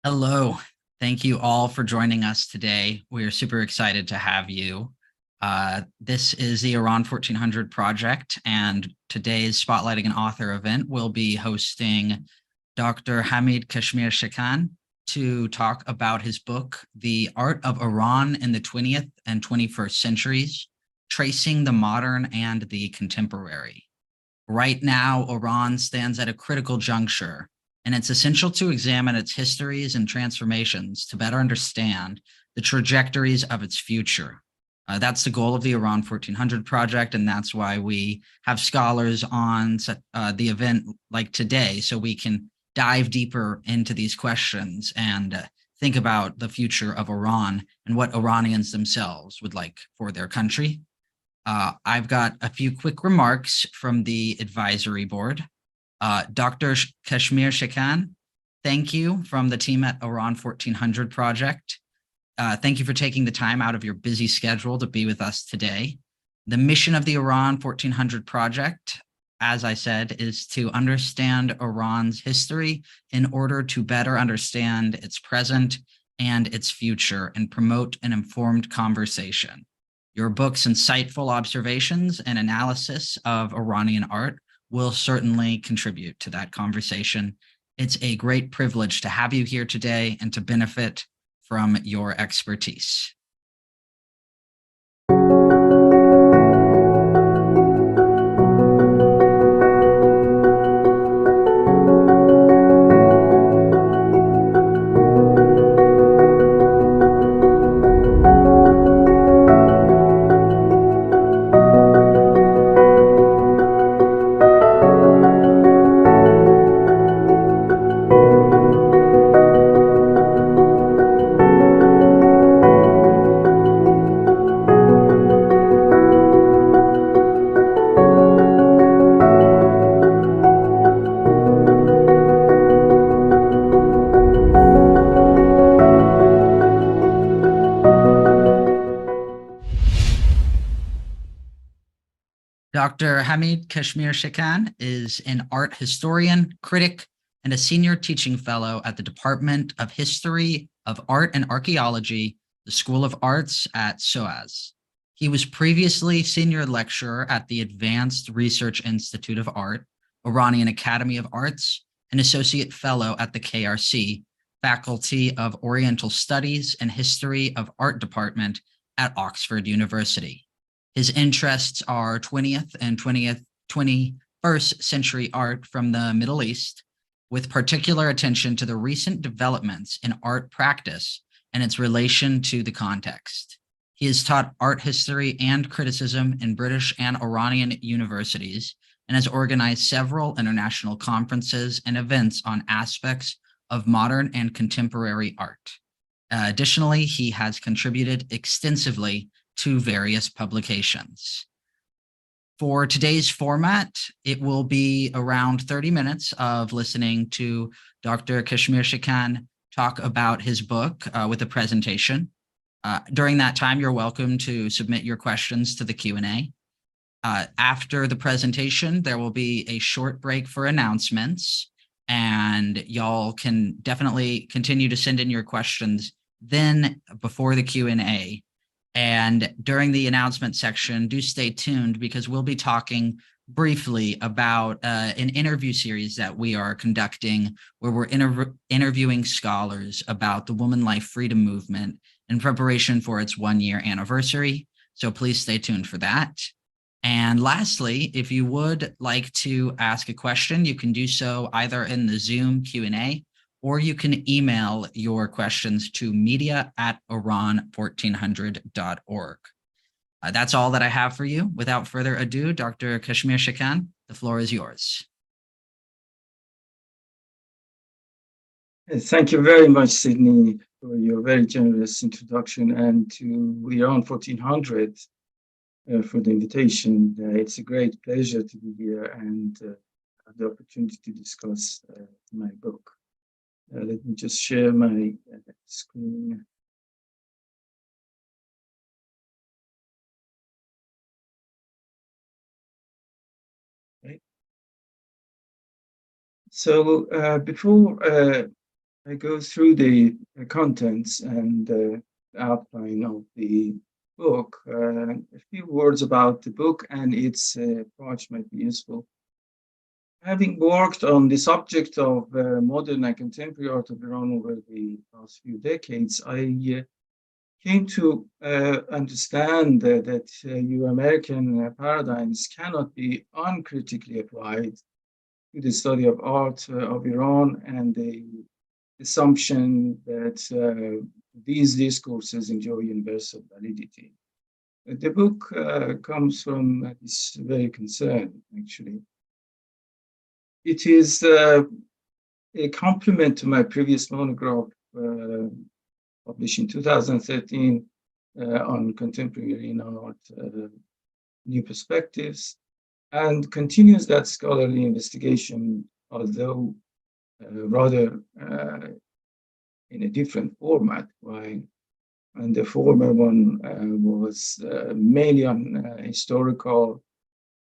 Hello. Thank you all for joining us today. We're super excited to have you. This is the Iran 1400 project, and today's Spotlighting an Author event will be hosting Dr. Hamid Keshmirshekan to talk about his book, The Art of Iran in the 20th and 21st Centuries, Tracing the Modern and the Contemporary. Right now, Iran stands at a critical juncture, and it's essential to examine its histories and transformations to better understand the trajectories of its future. That's the goal of the Iran 1400 project, and that's why we have scholars on the event like today, so we can dive deeper into these questions and think about the future of Iran and what Iranians themselves would like for their country. I've got a few quick remarks from the advisory board. Dr. Keshmirshekan, thank you from the team at Iran 1400 Project. Thank you for taking the time out of your busy schedule to be with us today. The mission of the Iran 1400 Project, as I said, is to understand Iran's history in order to better understand its present and its future and promote an informed conversation. Your book's insightful observations and analysis of Iranian art will certainly contribute to that conversation. It's a great privilege to have you here today and to benefit from your expertise. Dr. Hamid Keshmirshekan is an art historian, critic, and a senior teaching fellow at the Department of History of Art and Archaeology, the School of Arts at SOAS. He was previously senior lecturer at the Advanced Research Institute of Art, Iranian Academy of Arts, and associate fellow at the KRC, Faculty of Oriental Studies and History of Art Department at Oxford University. His interests are 20th and 21st century art from the Middle East, with particular attention to the recent developments in art practice and its relation to the context. He has taught art history and criticism in British and Iranian universities and has organized several international conferences and events on aspects of modern and contemporary art. Additionally, he has contributed extensively to various publications. For today's format, it will be around 30 minutes of listening to Dr. Keshmirshekan talk about his book with a presentation. During that time, you're welcome to submit your questions to the Q&A. After the presentation, there will be a short break for announcements, and y'all can definitely continue to send in your questions then before the Q&A. And during the announcement section, do stay tuned because we'll be talking briefly about an interview series that we are conducting where we're interviewing scholars about the Woman Life Freedom Movement in preparation for its 1-year anniversary. So please stay tuned for that. And lastly, if you would like to ask a question, you can do so either in the Zoom Q&A or you can email your questions to media@iran1400.org. That's all that I have for you. Without further ado, Dr. Keshmirshekan, the floor is yours. Thank you very much, Sydney, for your very generous introduction, and to Iran 1400 for the invitation. It's a great pleasure to be here and have the opportunity to discuss my book. Let me just share my screen. Right. So before I go through the contents and the outline of the book. A few words about the book and its approach might be useful. Having worked on the subject of modern and contemporary art of Iran over the past few decades, I came to understand that Euro-American paradigms cannot be uncritically applied to the study of art of Iran and the assumption that these discourses enjoy universal validity. The book comes from this very concern, actually. It is a complement to my previous monograph published in 2013 on contemporary Iran art, New Perspectives, and continues that scholarly investigation, although rather in a different format. And the former one was mainly on historical,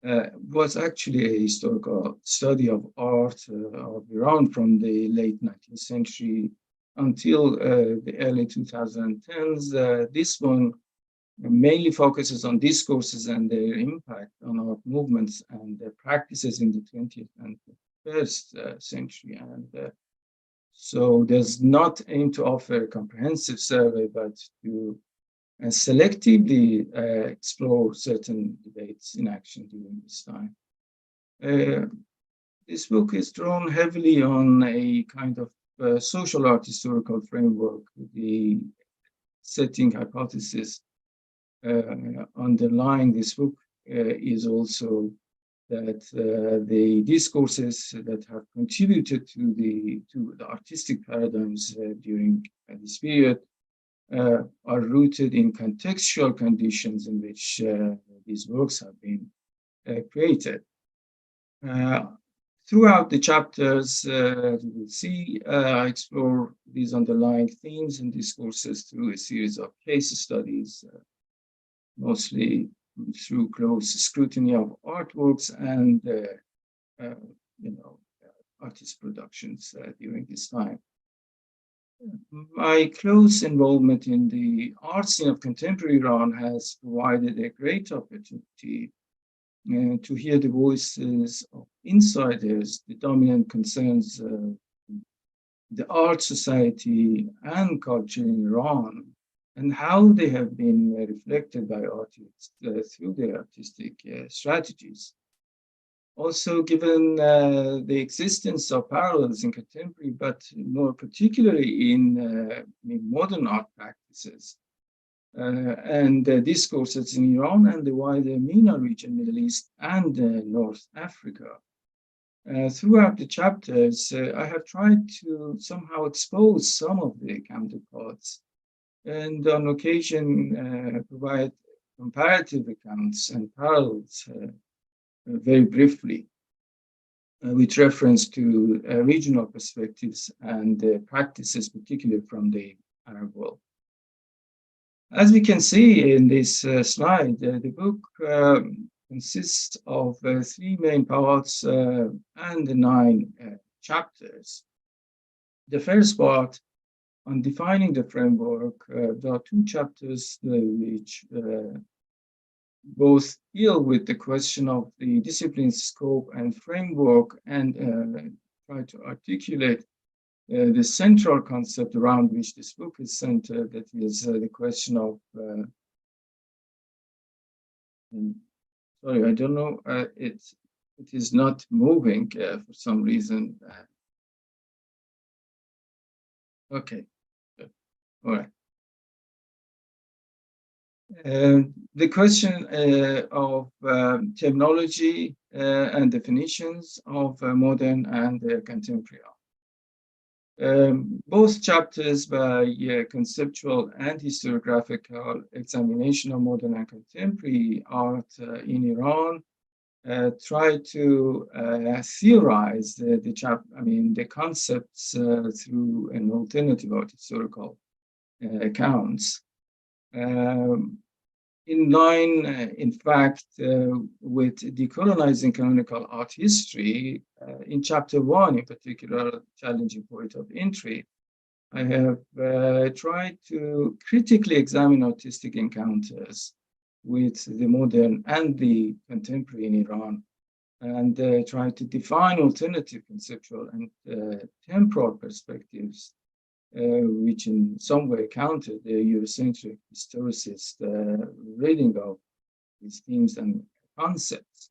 was actually a historical study of art of Iran from the late 19th century until the early 2010s. This one mainly focuses on discourses and their impact on art movements and their practices in the 20th and 21st century. And so does not aim to offer a comprehensive survey, but to selectively explore certain debates in action during this time. This book is drawn heavily on a kind of social art historical framework. The setting hypothesis underlying this book is also that the discourses that have contributed to the artistic paradigms during this period are rooted in contextual conditions in which these works have been created. Throughout the chapters, you will see, I explore these underlying themes and discourses through a series of case studies, mostly through close scrutiny of artworks and artist productions during this time. My close involvement in the art scene of contemporary Iran has provided a great opportunity to hear the voices of insiders, the dominant concerns the art society and culture in Iran, and how they have been reflected by artists through their artistic strategies. Also, given the existence of parallels in contemporary, but more particularly in modern art practices and discourses in Iran and the wider MENA region, Middle East, and North Africa. Throughout the chapters, I have tried to somehow expose some of the counterparts and on occasion provide comparative accounts and parallels very briefly, with reference to regional perspectives and practices, particularly from the Arab world. As we can see in this slide, the book consists of three main parts and 9 chapters. The first part, on defining the framework, there are 2 chapters which both deal with the question of the discipline's scope and framework and try to articulate the central concept around which this book is centered, that is the question of, sorry, I don't know, it is not moving for some reason. Okay, good. All right. The question of terminology and definitions of modern and contemporary art. Both chapters by conceptual and historiographical examination of modern and contemporary art in Iran try to theorize the concepts through an alternative art historical accounts. In line, in fact, with decolonizing canonical art history, in chapter 1, in particular, Challenging Poet of Entry, I have tried to critically examine artistic encounters with the modern and the contemporary in Iran, and try to define alternative conceptual and temporal perspectives, which in some way counter the Eurocentric historicist reading of these themes and concepts.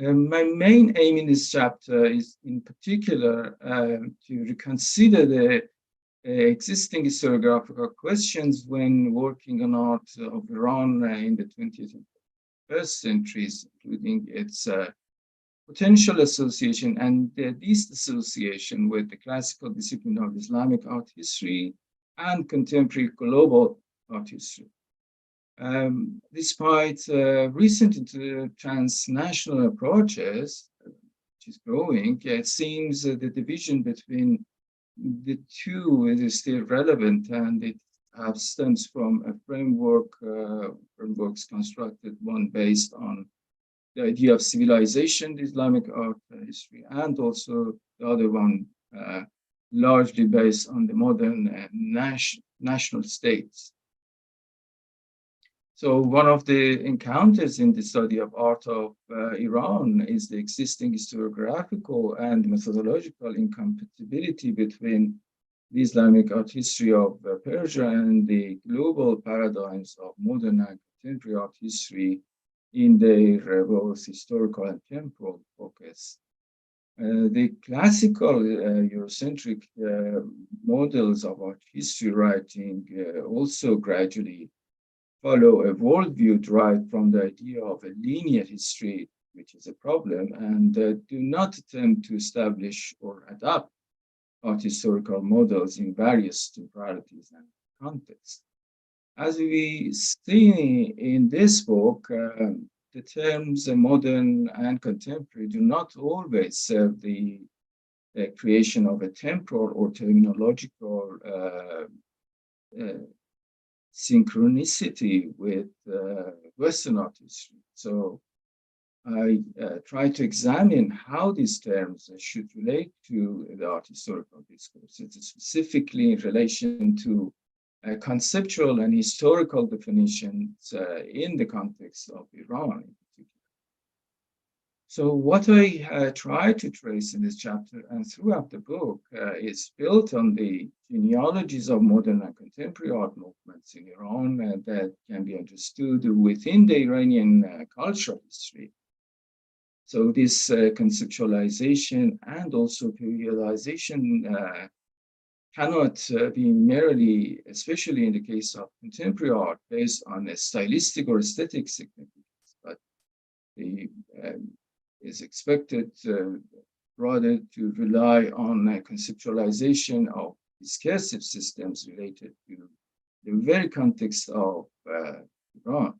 My main aim in this chapter is, in particular, to reconsider the existing historiographical questions when working on art of Iran in the 20th and 21st centuries, including its potential association and disassociation with the classical discipline of Islamic art history and contemporary global art history. Despite recent transnational approaches, which is growing, it seems the division between the two is still relevant, and it stems from a frameworks constructed, one based on the idea of civilization, the Islamic art history, and also the other one largely based on the modern national states. So one of the encounters in the study of art of Iran is the existing historiographical and methodological incompatibility between the Islamic art history of Persia and the global paradigms of modern and contemporary art history in their both historical and temporal focus. The classical Eurocentric models of art history writing also gradually follow a worldview derived from the idea of a linear history, which is a problem, and do not attempt to establish or adapt art historical models in various temporalities and contexts. As we see in this book, the terms modern and contemporary do not always serve the creation of a temporal or terminological synchronicity with Western art history. So I try to examine how these terms should relate to the art historical discourses, specifically in relation to conceptual and historical definitions in the context of Iran in particular. So what I try to trace in this chapter and throughout the book is built on the genealogies of modern and contemporary art movements in Iran that can be understood within the Iranian cultural history. So this conceptualization and also periodization cannot be merely, especially in the case of contemporary art, based on a stylistic or aesthetic significance, but is expected rather to rely on a conceptualization of discursive systems related to the very context of Iran.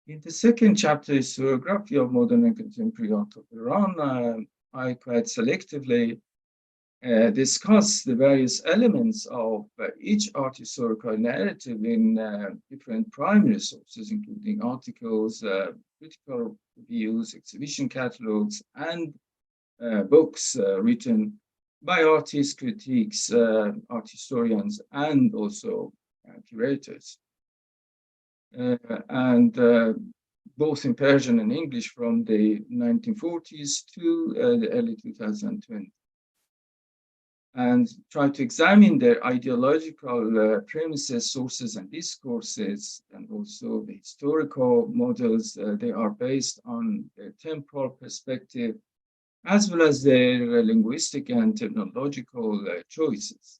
In the second chapter, Historiography of Modern and Contemporary Art of Iran, I quite selectively discuss the various elements of each art historical narrative in different primary sources, including articles, critical reviews, exhibition catalogs, and books written by artists, critics, art historians, and also curators. Both in Persian and English from the 1940s to the early 2020s. And try to examine their ideological premises, sources, and discourses, and also the historical models they are based on, their temporal perspective, as well as their linguistic and technological choices.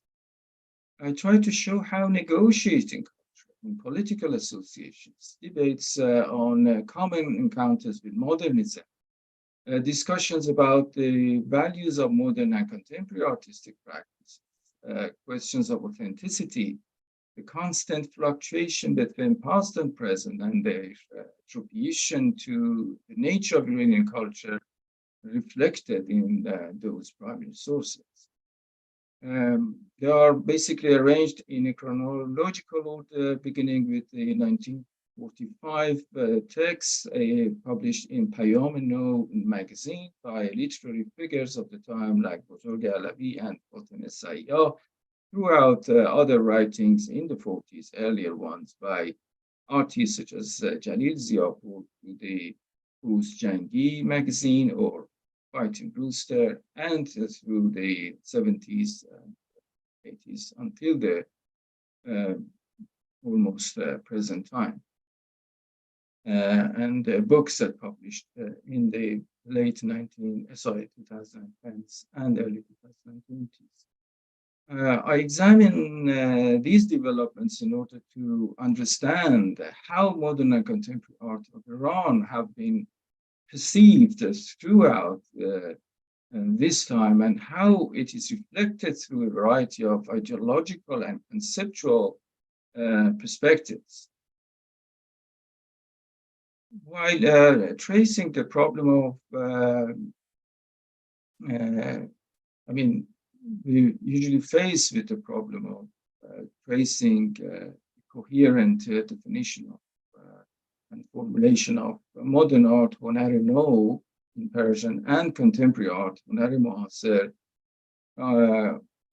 I try to show how negotiating culture and political associations, debates on common encounters with modernism, discussions about the values of modern and contemporary artistic practice, questions of authenticity, the constant fluctuation between past and present, and their attribution to the nature of Iranian culture reflected in those primary sources. They are basically arranged in a chronological order, beginning with the 45 texts published in Payam No magazine by literary figures of the time like Bozorg Alavi and Fatemeh Sayyah, throughout other writings in the 40s, earlier ones by artists such as Jalil Ziapur, the Who's Jangi magazine or Fighting Rooster, and through the 70s and 80s until the almost present time. And books that published in the late 2010s and early 2020s. I examine these developments in order to understand how modern and contemporary art of Iran have been perceived throughout this time and how it is reflected through a variety of ideological and conceptual perspectives. While tracing the problem of, we usually face with the problem of tracing coherent definition of and formulation of modern art, honar no in Persian, and contemporary art, honar muasir,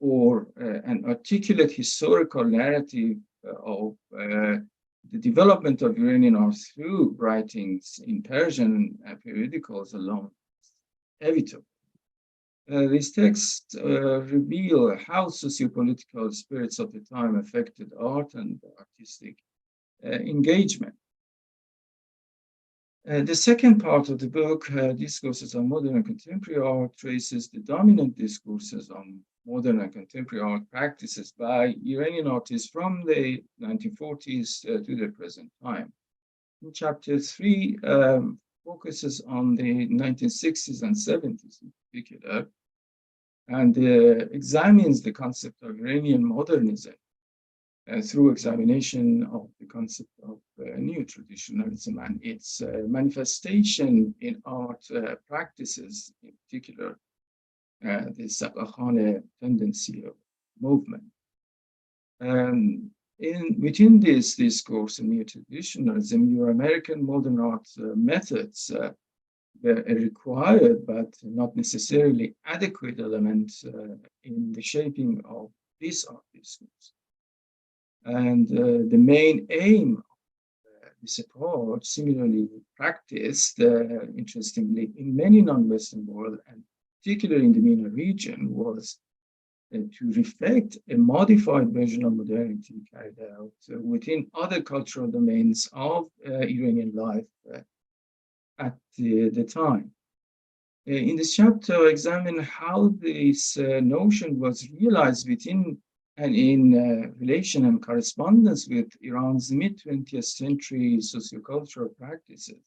or an articulate historical narrative of the development of Iranian art through writings in Persian periodicals alone is inevitable. These texts reveal how sociopolitical spirits of the time affected art and artistic engagement. The second part of the book, Discourses on Modern and Contemporary Art, traces the dominant discourses on modern and contemporary art practices by Iranian artists from the 1940s to the present time. In chapter 3, focuses on the 1960s and 70s in particular, and examines the concept of Iranian modernism through examination of the concept of new traditionalism and its manifestation in art practices, in particular, the Saqqa-Khaneh tendency of movement. Within this discourse in new traditionalism, your American modern art methods were a required but not necessarily adequate element in the shaping of this art discourse. And the main aim of this approach, similarly practiced, interestingly, in many non-Western world, and particularly in the MENA region, was to reflect a modified version of modernity carried out within other cultural domains of Iranian life at the time. In this chapter, I examine how this notion was realized within and in relation and correspondence with Iran's mid-20th century sociocultural practices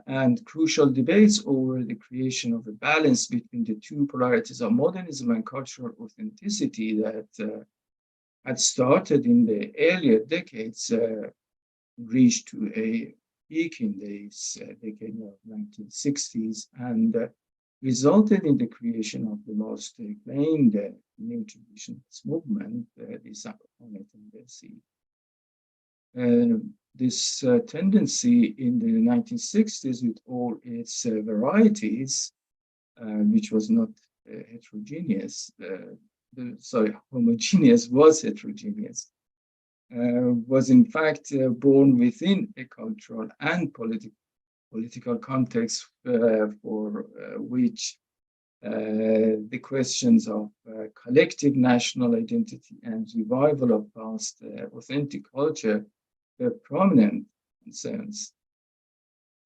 and crucial debates over the creation of a balance between the two polarities of modernism and cultural authenticity that had started in the earlier decades, reached to a peak in this decade of 1960s, and resulted in the creation of the most acclaimed new traditionalist movement, the Saqqa-Khaneh tendency. This tendency in the 1960s, with all its varieties, which was not heterogeneous, homogeneous was heterogeneous, was in fact born within a cultural and political context for which the questions of collective national identity and revival of past authentic culture were prominent concerns.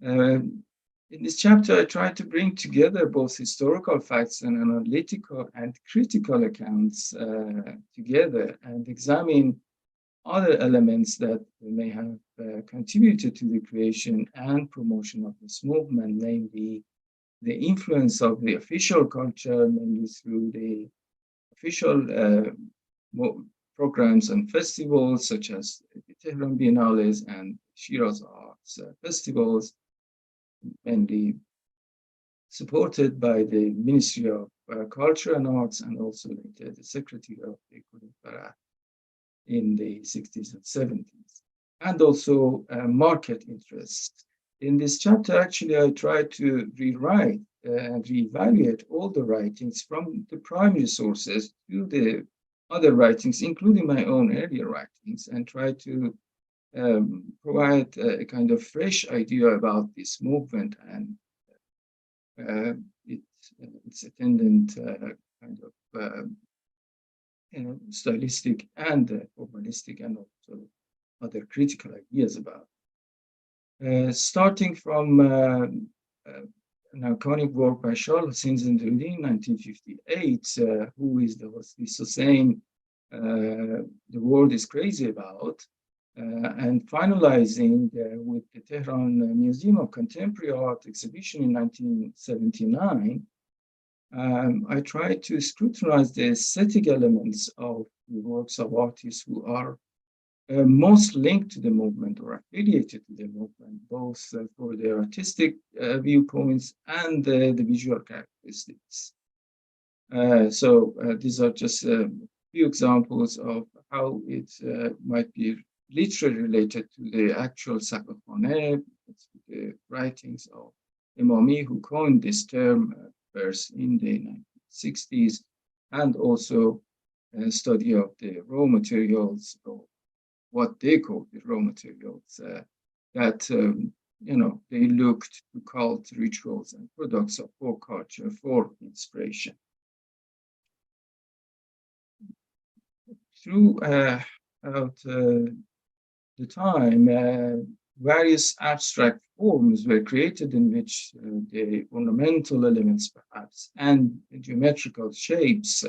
In this chapter, I try to bring together both historical facts and analytical and critical accounts together and examine other elements that may have contributed to the creation and promotion of this movement, namely the influence of the official culture, mainly through the official programs and festivals such as the Tehran Biennales and Shiraz Arts Festivals, mainly supported by the Ministry of Culture and Arts and also later the Secretary of the Kulit Farah in the 60s and 70s. and also market interests. In this chapter, actually, I try to rewrite and reevaluate all the writings from the primary sources to the other writings, including my own earlier writings, and try to provide a kind of fresh idea about this movement and its attendant kind of stylistic and formalistic and also other critical ideas about. Starting from an iconic work by Charles Sinzendudi in 1958, who is the saying the world is crazy about, and finalizing with the Tehran Museum of Contemporary Art exhibition in 1979, I tried to scrutinize the aesthetic elements of the works of artists who are most linked to the movement or affiliated to the movement, both for their artistic viewpoints and the visual characteristics. So these are just a few examples of how it might be literally related to the actual Saqqa-Khaneh, the writings of Imami, who coined this term first in the 1960s, and also a study of the raw materials, or what they call the raw materials, that they looked to cult rituals and products of folk culture for inspiration. Throughout the time, various abstract forms were created in which the ornamental elements, perhaps, and geometrical shapes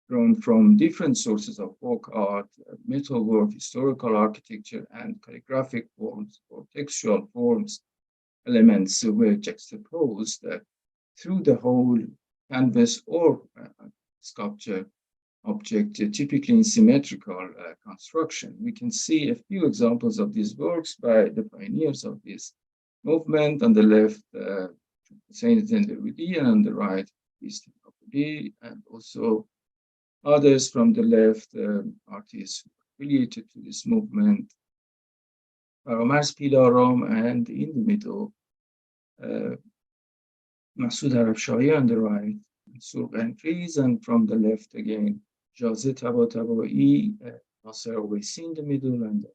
drawn from different sources of folk art, metalwork, historical architecture, and calligraphic forms or textual forms, elements were juxtaposed through the whole canvas or sculpture object, typically in symmetrical construction. We can see a few examples of these works by the pioneers of this movement. On the left, Saint Zenderudi, and on the right, East and also others from the left, artists affiliated to this movement, Faramaz Pilaram, and in the middle, Masoud Arabshai on the right, Surghan and from the left again, Jazet Tabatabai, Nasser Owaisi in the middle, and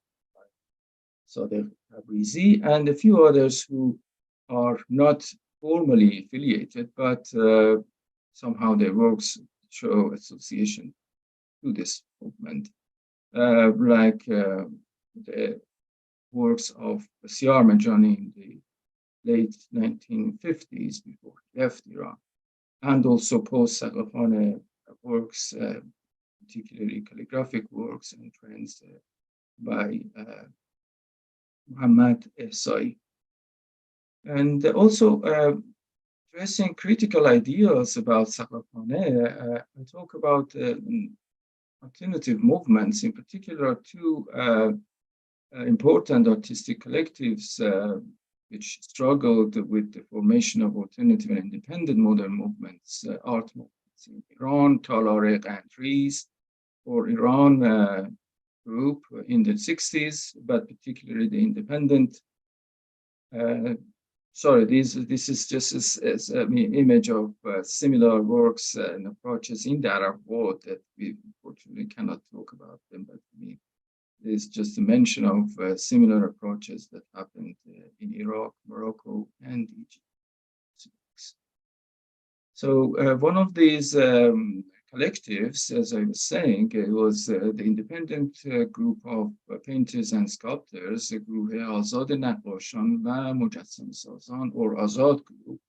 Sadegh Tabrizi, and a few others who are not formally affiliated, but somehow their works show association to this movement, like the works of Siar Majani in the late 1950s before he left Iran, and also post-Saqqa-Khaneh works, particularly calligraphic works and trends by Muhammad Ehsai. And also addressing critical ideas about Saqqa-Khaneh, I talk about alternative movements, in particular two important artistic collectives which struggled with the formation of alternative and independent modern movements, art movements in Iran, Talarek and Trees, or Iran group in the 60s, but particularly the independent. This is just as an image of similar works and approaches in the Arab world that we unfortunately cannot talk about them, but there's just a mention of similar approaches that happened in Iraq, Morocco, and Egypt. So one of these collectives, as I was saying, was the independent group of painters and sculptors, Group Azad Naqashan و Mujassam Sazan, or Azad group,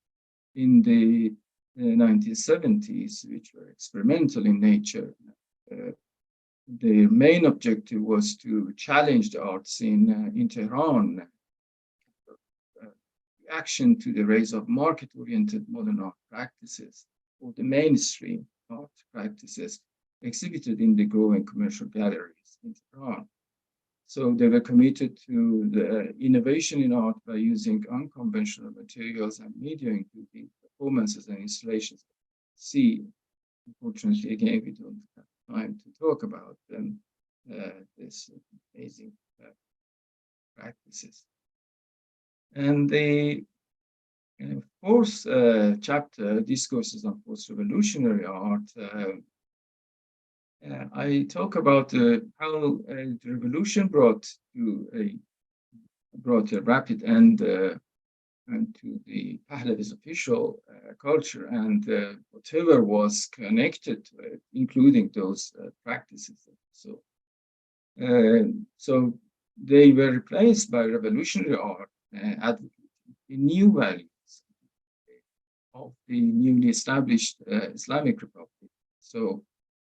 in the 1970s, which were experimental in nature. The main objective was to challenge the art scene in Tehran, reaction to the rise of market-oriented modern art practices, or the mainstream art practices exhibited in the growing commercial galleries in Tehran. So they were committed to the innovation in art by using unconventional materials and media, including performances and installations. See, unfortunately, again, we don't have time to talk about them. This amazing practices. And the fourth chapter, Discourses on Post-Revolutionary Art, I talk about how the revolution brought a rapid end and to the Pahlavi's official culture, and whatever was connected to it, including those practices. So they were replaced by revolutionary art, advocating the new values of the newly established Islamic Republic. So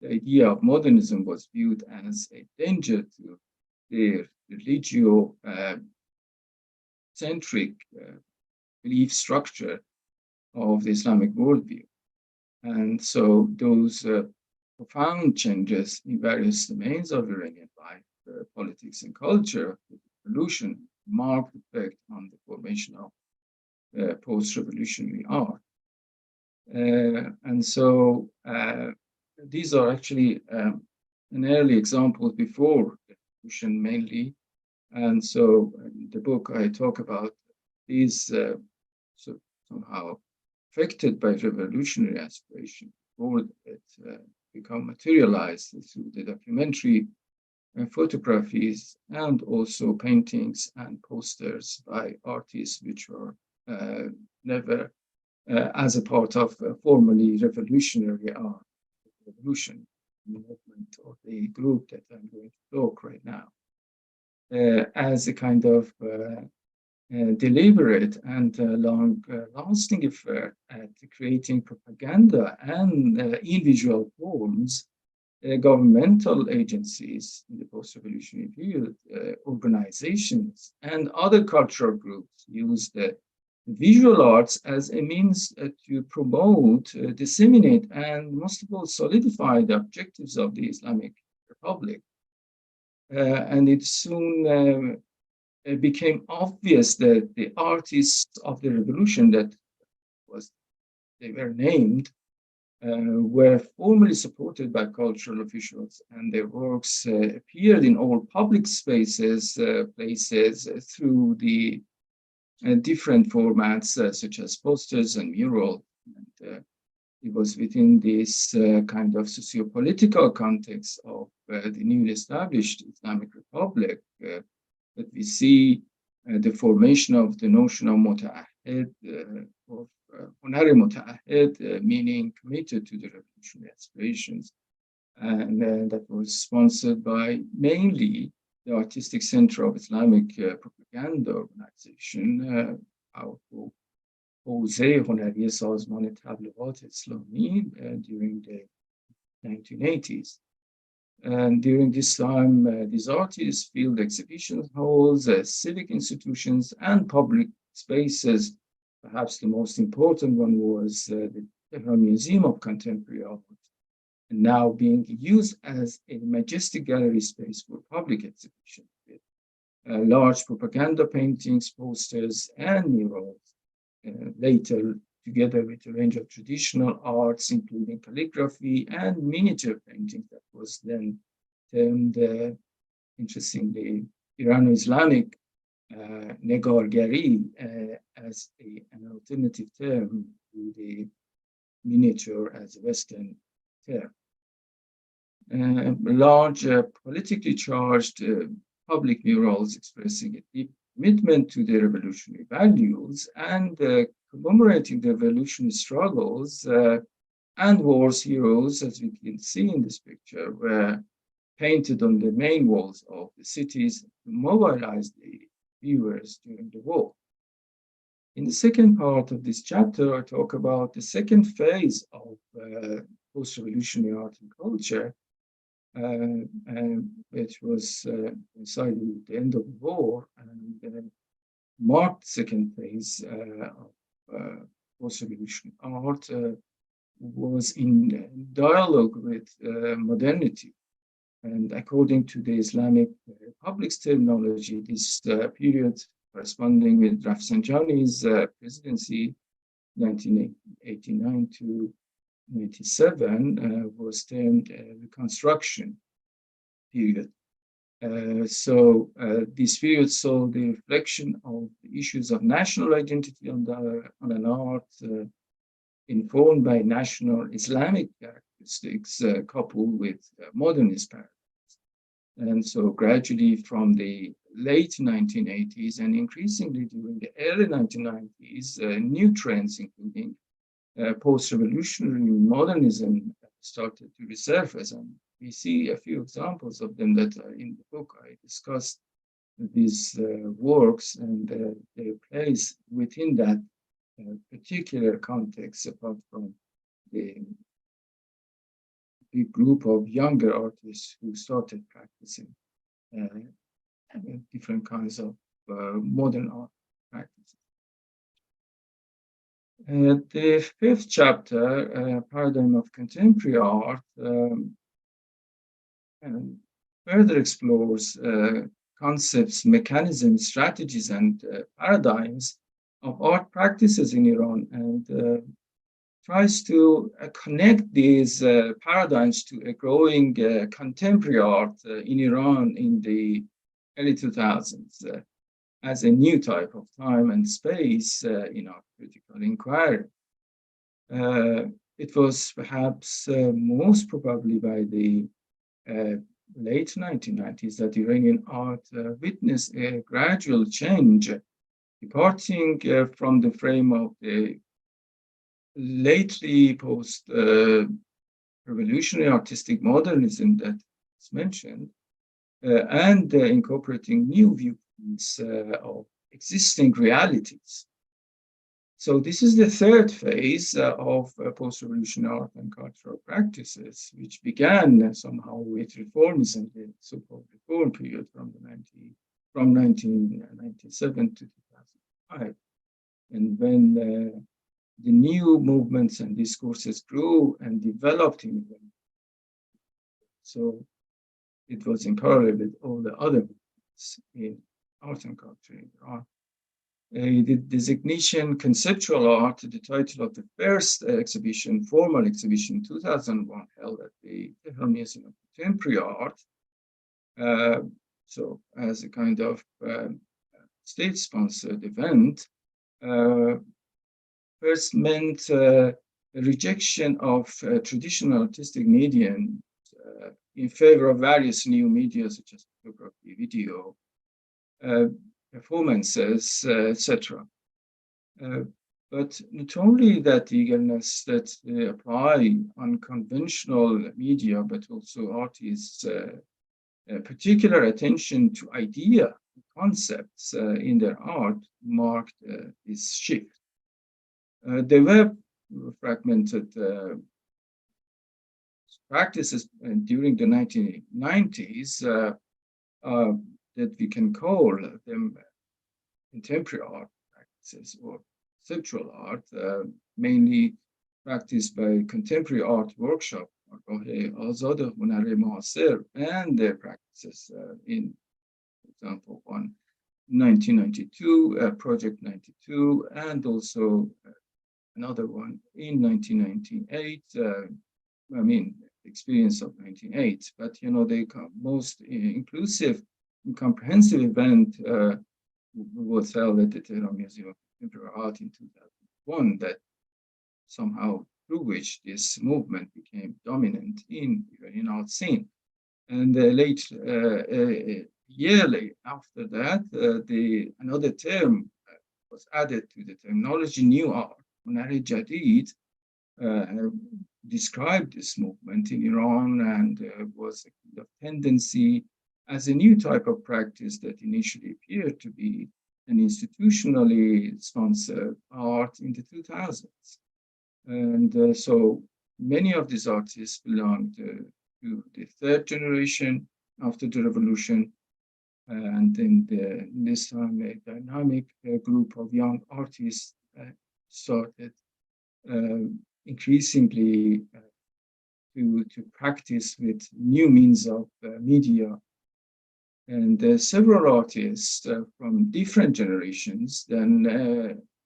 the idea of modernism was viewed as a danger to their religio-centric belief structure of the Islamic worldview. And so those profound changes in various domains of Iranian life, politics and culture, the revolution, marked effect on the formation of post-revolutionary art. And so these are actually an early example before the revolution mainly. And so in the book I talk about these somehow affected by revolutionary aspiration before it become materialized through the documentary photographies and also paintings and posters by artists which were never as a part of formally revolutionary art, revolution movement or the group that I'm going to talk right now, as a kind of deliberate and long-lasting effort at creating propaganda and in visual forms. Governmental agencies in the post-revolutionary period, organizations, and other cultural groups used the visual arts as a means to promote, disseminate, and most of all solidify the objectives of the Islamic Republic. And it soon it became obvious that the artists of the revolution they were named were formally supported by cultural officials, and their works appeared in all public spaces, places through the different formats such as posters and murals. And it was within this kind of socio-political context of the newly established Islamic Republic that we see the formation of the notion of muta'ahid, of Honari muta'ahid, meaning committed to the revolutionary aspirations. And that was sponsored by mainly the Artistic Center of Islamic Propaganda Organization, حوزه هنری سازمان تبلیغات اسلامی during the 1980s. And during this time, these artists filled exhibition halls, civic institutions, and public spaces. Perhaps the most important one was the Tehran Museum of Contemporary Art, and now being used as a majestic gallery space for public exhibition with large propaganda paintings, posters, and murals. Later, together with a range of traditional arts, including calligraphy and miniature painting that was then termed, interestingly, Irano-Islamic negargari as an alternative term to the miniature as a Western term. Large politically charged public murals expressing a deep commitment to the revolutionary values and commemorating the revolutionary struggles and wars heroes, as we can see in this picture, were painted on the main walls of the cities to mobilize the viewers during the war. In the second part of this chapter, I talk about the second phase of post-revolutionary art and culture, which was coincided with the end of the war and marked the second phase of post-revolutionary art, was in dialogue with modernity. And according to the Islamic Republic's terminology, this period corresponding with Rafsanjani's presidency, 1989 to 97, was termed a reconstruction period. This period saw the reflection of the issues of national identity on an art informed by national Islamic characteristics coupled with modernist paradigms. And so gradually from the late 1980s and increasingly during the early 1990s, new trends, including post-revolutionary modernism, started to resurface. And we see a few examples of them that are in the book. I discussed these works and their place within that particular context, apart from the big group of younger artists who started practicing different kinds of modern art practices. The fifth chapter, Paradigm of Contemporary Art, further explores concepts, mechanisms, strategies, and paradigms of art practices in Iran, and tries to connect these paradigms to a growing contemporary art in Iran in the early 2000s as a new type of time and space in art critical inquiry. It was perhaps most probably by the late 1990s that Iranian art witnessed a gradual change, departing from the frame of the lately post-revolutionary artistic modernism that was mentioned, and incorporating new viewpoints of existing realities. So this is the third phase of post-revolutionary art and cultural practices, which began somehow with reformism, the so-called reform period from 1997 to 2005. And when the new movements and discourses grew and developed in them, so it was in parallel with all the other movements in art and culture in Iran. The designation conceptual art, the title of the first exhibition, formal exhibition, 2001, held at the Tehran Museum of Contemporary Art. So as a kind of state-sponsored event, first meant a rejection of traditional artistic medium in favor of various new media such as photography, video, performances, etc. But not only that eagerness that they apply unconventional media, but also artists' particular attention to idea, concepts in their art marked this shift. There were fragmented practices during the 1990s that we can call them contemporary art practices or conceptual art, mainly practiced by contemporary art workshop, Azad Hunar Muasir, and their practices in, for example, 1992, Project 92, and also another one in 1998. Experience of 1998, but the most inclusive and comprehensive event was held at the Tehran Museum of Contemporary Art in 2001, that somehow through which this movement became dominant in the Iranian art scene. And yearly after that, another term was added to the terminology, new art. Hunar Jadid described this movement in Iran and was a kind of tendency as a new type of practice that initially appeared to be an institutionally sponsored art in the 2000s. And so many of these artists belonged to the third generation after the revolution. And in this time, a dynamic group of young artists started increasingly to practice with new means of media. And several artists from different generations then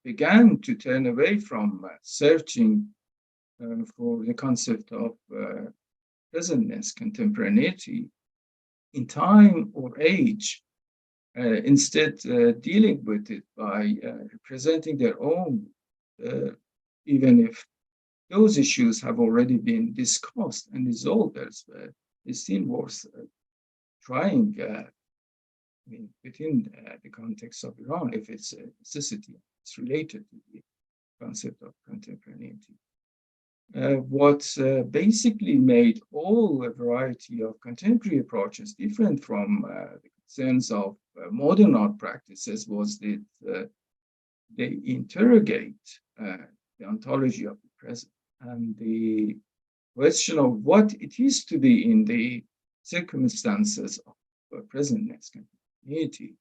began to turn away from searching for the concept of presentness, contemporaneity, in time or age, instead dealing with it by representing their own, even if those issues have already been discussed and resolved elsewhere, it's still worth trying within the context of Iran, if it's a necessity, it's related to the concept of contemporaneity. What basically made all a variety of contemporary approaches different from the concerns of modern art practices was that they interrogate the ontology of the present and the question of what it is to be in the circumstances of presentness continuity.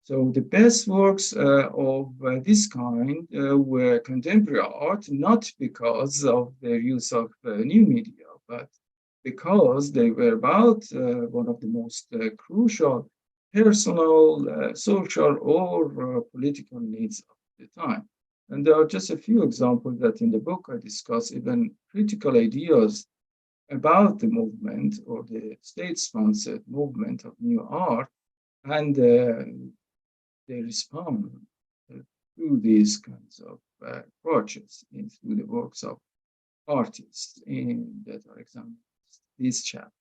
So the best works of this kind were contemporary art, not because of their use of new media, but because they were about one of the most crucial personal, social, or political needs of the time. And there are just a few examples that in the book I discuss even critical ideas about the movement or the state-sponsored movement of new art, and they respond to these kinds of approaches through the works of artists that are examined in this chapter.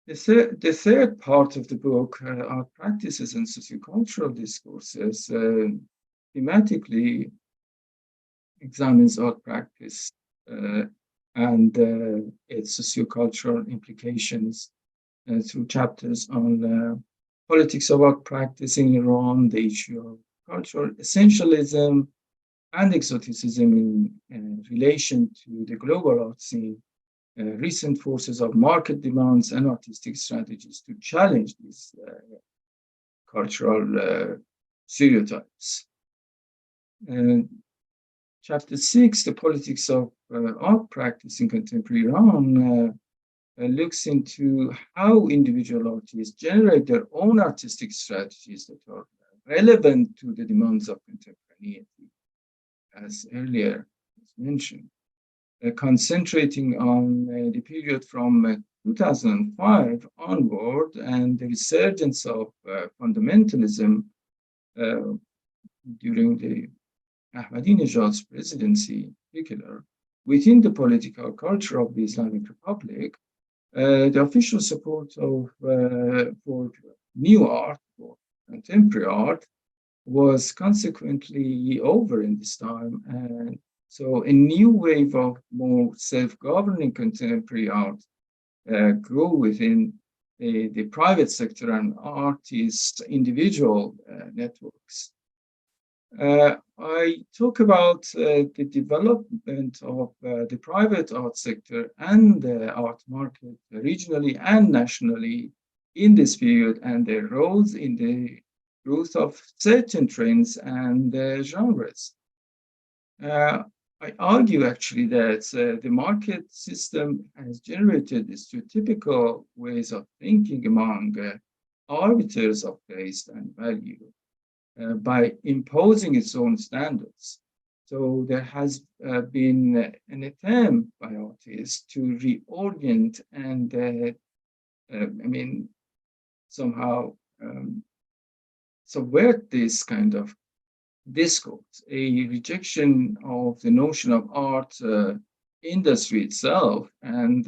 The third part of the book, Art Practices and Sociocultural Discourses, thematically examines art practice and its sociocultural implications through chapters on politics of art practice in Iran, the issue of cultural essentialism and exoticism in relation to the global art scene, recent forces of market demands and artistic strategies to challenge these cultural stereotypes. Chapter 6, the politics of art practice in contemporary Iran, looks into how individual artists generate their own artistic strategies that are relevant to the demands of contemporaneity, as earlier was mentioned, concentrating on the period from 2005 onward and the resurgence of fundamentalism during the Ahmadinejad's presidency in particular, within the political culture of the Islamic Republic. The official support of for new art or contemporary art was consequently over in this time, and so a new wave of more self-governing contemporary art grew within the private sector and artists' individual networks. I talk about the development of the private art sector and the art market regionally and nationally in this period and their roles in the growth of certain trends and genres. I argue actually that the market system has generated stereotypical ways of thinking among arbiters of taste and value. By imposing its own standards. So there has been an attempt by artists to reorient and, somehow subvert this kind of discourse, a rejection of the notion of art industry itself and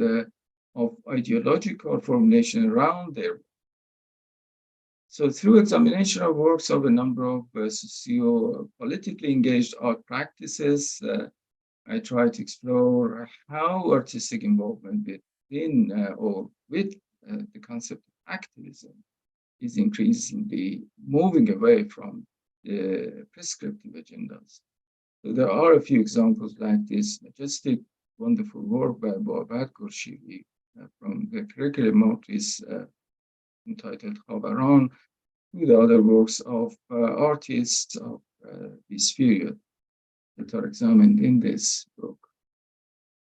of ideological formulation around their. So through examination of works of a number of socio-politically engaged art practices, I try to explore how artistic involvement within or with the concept of activism is increasingly moving away from the prescriptive agendas. So there are a few examples like this majestic, wonderful work by Babad Khurshidi from the curriculum notice entitled Khabaran, to the other works of artists of this period that are examined in this book.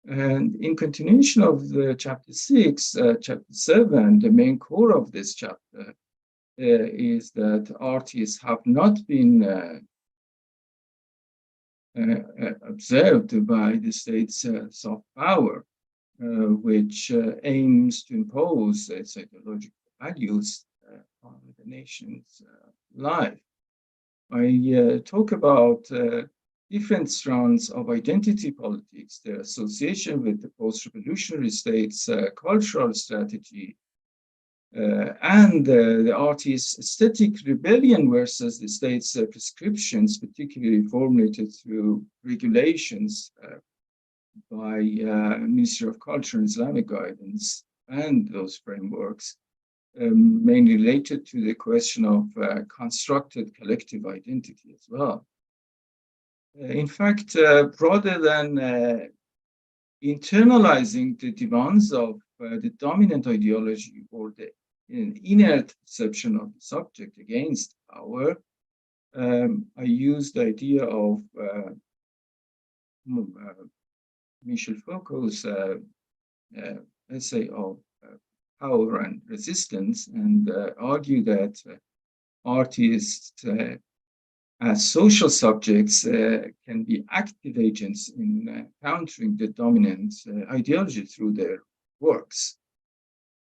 And in continuation of the chapter 6, chapter 7, the main core of this chapter is that artists have not been observed by the state's soft power which aims to impose its ideological values on the nation's life. I talk about different strands of identity politics, their association with the post-revolutionary state's cultural strategy, and the artist's aesthetic rebellion versus the state's prescriptions, particularly formulated through regulations by Ministry of Culture and Islamic guidance, and those frameworks, mainly related to the question of constructed collective identity as well. In fact, rather than internalizing the demands of the dominant ideology or the inert perception of the subject against power, I used the idea of Michel Foucault's essay of power and resistance, and argue that artists as social subjects can be active agents in countering the dominant ideology through their works.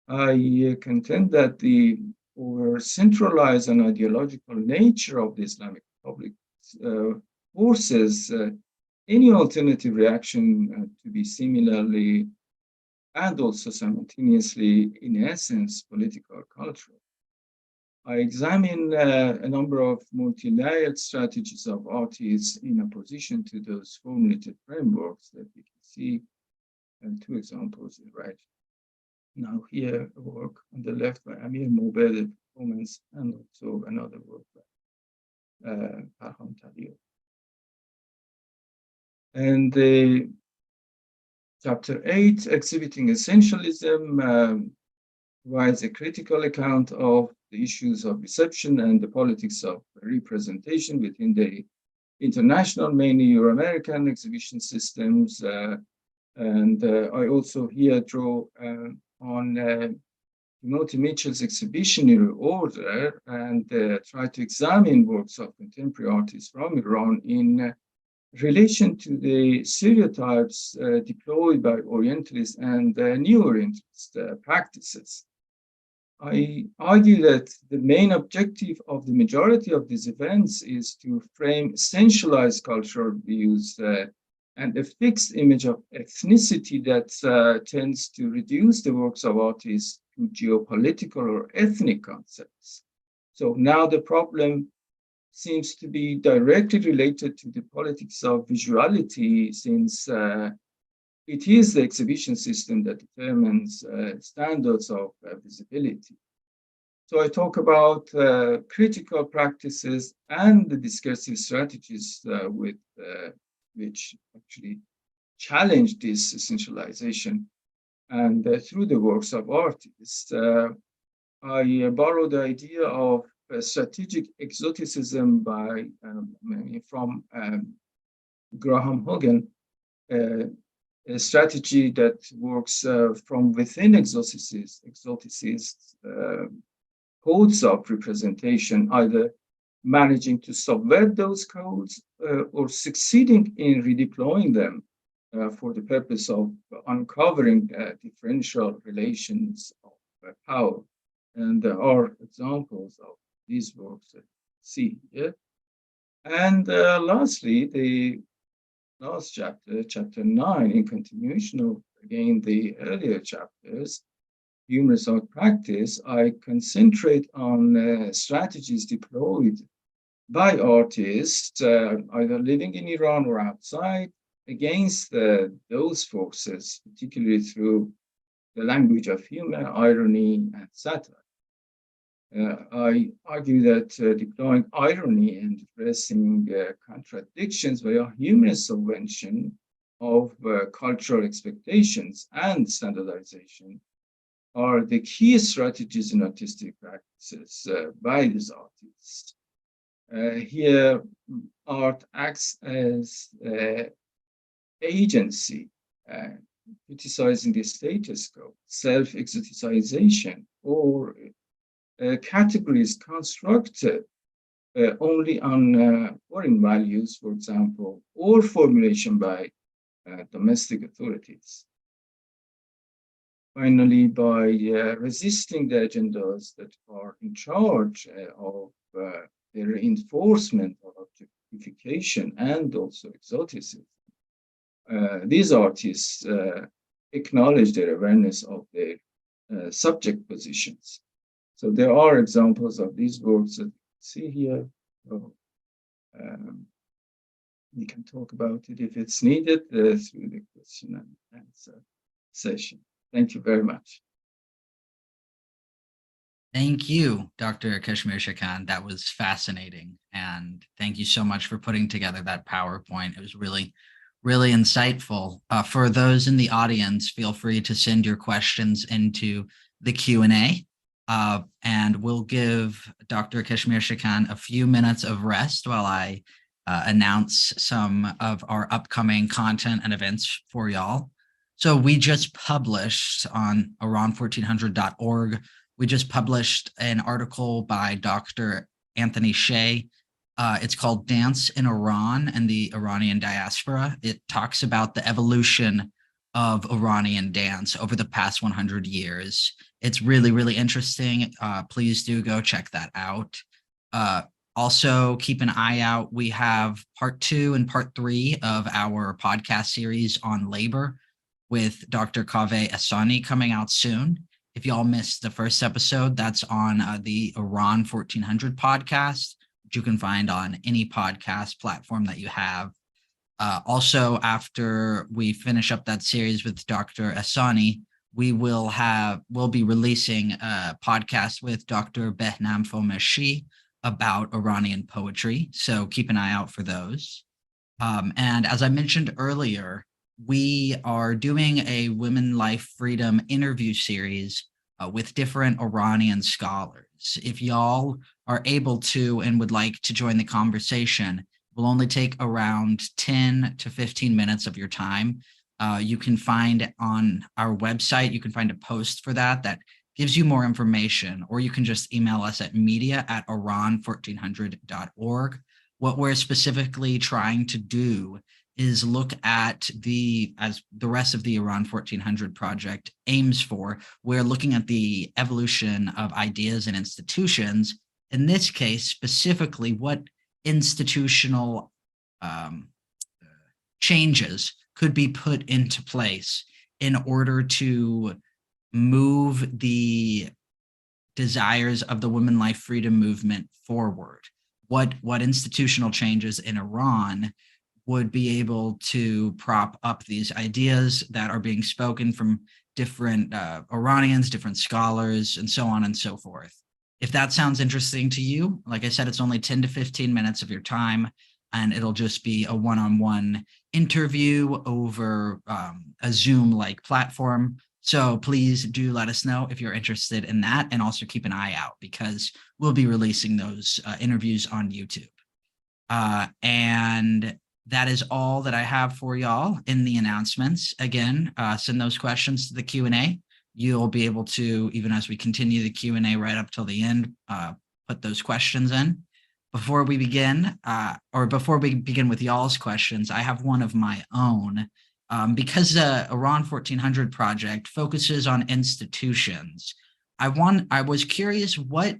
I contend that the over centralized and ideological nature of the Islamic Republic forces any alternative reaction to be similarly and also simultaneously, in essence, political or cultural. I examine a number of multi-layered strategies of artists in opposition to those formulated frameworks that you can see, and two examples right now here, a work on the left by Amir Mobed, performance, and also another work by Farham Taliou. And the Chapter 8, Exhibiting Essentialism, provides a critical account of the issues of reception and the politics of representation within the international, mainly Euro-American exhibition systems. And I also here draw on Timothy Mitchell's exhibitionary order and try to examine works of contemporary artists from Iran in relation to the stereotypes deployed by Orientalists and new-orientalist practices. I argue that the main objective of the majority of these events is to frame essentialized cultural views and a fixed image of ethnicity that tends to reduce the works of artists to geopolitical or ethnic concepts. So now the problem seems to be directly related to the politics of visuality, since it is the exhibition system that determines standards of visibility. So I talk about critical practices and the discursive strategies with which actually challenge this essentialization. And through the works of artists, I borrow the idea of strategic exoticism from Graham Hogan, a strategy that works from within exotices, codes of representation, either managing to subvert those codes or succeeding in redeploying them for the purpose of uncovering differential relations of power. And there are examples of these works that you see here. And lastly, the last chapter, chapter 9, in continuation of, again, the earlier chapters, humorous art practice, I concentrate on strategies deployed by artists, either living in Iran or outside, against those forces, particularly through the language of humor, irony, and satire. I argue that deploying irony and addressing contradictions via humorous subvention of cultural expectations and standardization are the key strategies in artistic practices by these artists. Here, art acts as agency, criticizing the status quo, self-exoticization, or categories constructed only on foreign values, for example, or formulation by domestic authorities. finally, by resisting the agendas that are in charge of the reinforcement of objectification and also exoticism, these artists acknowledge their awareness of their subject positions. So there are examples of these works that you see here. So, we can talk about it if it's needed through the question and answer session. Thank you very much. Thank you, Dr. Keshmirshekan. That was fascinating. And thank you so much for putting together that PowerPoint. It was really, really insightful. For those in the audience, feel free to send your questions into the Q&A. And we'll give Dr. Keshmirshekan a few minutes of rest while I announce some of our upcoming content and events for y'all. So we just published on Iran1400.org. We just published an article by Dr. Anthony Shea. It's called Dance in Iran and the Iranian Diaspora. It talks about the evolution of Iranian dance over the past 100 years. It's really, really interesting. Please do go check that out. Also, keep an eye out. We have part 2 and part 3 of our podcast series on labor with Dr. Kaveh Asani coming out soon. If y'all missed the first episode, that's on the Iran 1400 podcast, which you can find on any podcast platform that you have. Also, after we finish up that series with Dr. Asani, we'll be releasing a podcast with Dr. Behnam Fomeshi about Iranian poetry. So keep an eye out for those. And as I mentioned earlier, we are doing a Women, Life, Freedom interview series with different Iranian scholars. If y'all are able to and would like to join the conversation, it will only take around 10 to 15 minutes of your time. You can find on our website, you can find a post for that gives you more information, or you can just email us at media@iran1400.org. What we're specifically trying to do is look at as the rest of the Iran 1400 project aims for. We're looking at the evolution of ideas and institutions. In this case, specifically, what institutional changes could be put into place in order to move the desires of the women, life, freedom movement forward. What institutional changes in Iran would be able to prop up these ideas that are being spoken from different Iranians, different scholars, and so on and so forth. If that sounds interesting to you, like I said, it's only 10 to 15 minutes of your time, and it'll just be a one-on-one interview over a Zoom-like platform. So please do let us know if you're interested in that, and also keep an eye out because we'll be releasing those interviews on YouTube. And that is all that I have for y'all in the announcements. Again, send those questions to the Q&A. You'll be able to, even as we continue the Q&A right up till the end, put those questions in. Before we begin with y'all's questions, I have one of my own. Because the Iran 1400 project focuses on institutions, I was curious what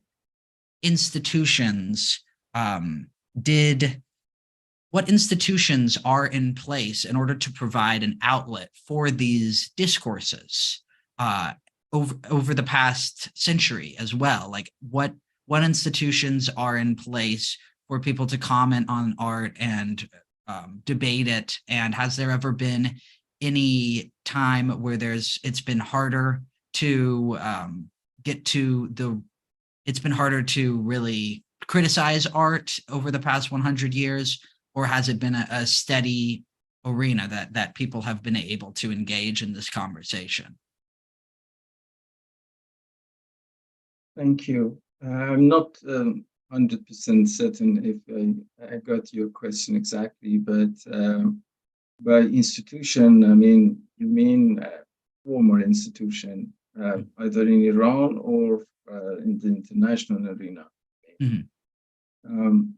institutions what institutions are in place in order to provide an outlet for these discourses over the past century as well? Like what institutions are in place for people to comment on art and debate it? And has there ever been any time where it's been harder to it's been harder to really criticize art over the past 100 years? Or has it been a steady arena that people have been able to engage in this conversation? Thank you. I'm not 100% certain if I got your question exactly, but by institution, I mean, you mean former institution, either in Iran or in the international arena. Mm-hmm.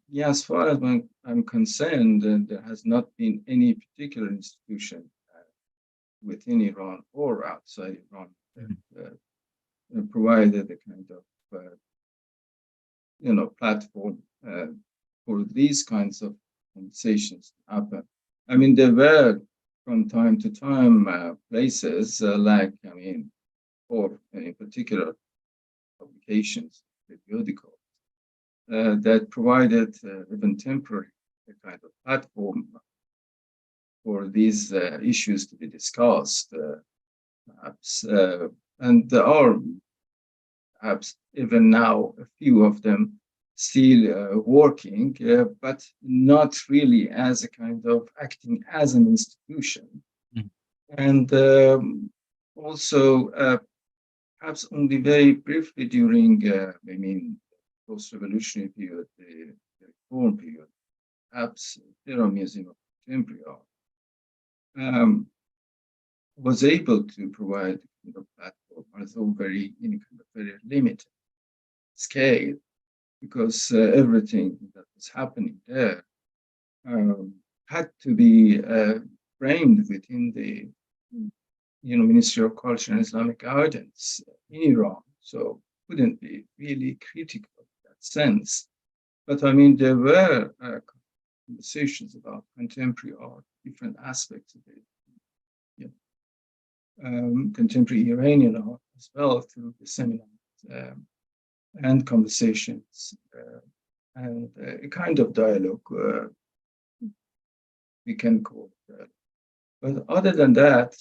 Yeah, as far as I'm concerned, there has not been any particular institution within Iran or outside Iran provided a kind of platform for these kinds of conversations to happen. I mean, there were from time to time places or in particular publications, periodicals, that provided even temporary kind of platform for these issues to be discussed, perhaps. And there are perhaps even now a few of them still working, but not really as a kind of acting as an institution. Mm. And also, perhaps only very briefly during, post-revolutionary period, the reform period, perhaps Tehran Museum of Contemporary Art was able to provide a platform, although very in a kind of very limited scale, because everything that was happening there had to be framed within the Ministry of Culture and Islamic Guidance in Iran, so couldn't be really critical in that sense. But I mean, there were conversations about contemporary art, different aspects of it, contemporary Iranian art as well, through the seminars and conversations and a kind of dialogue we can call it. But other than that,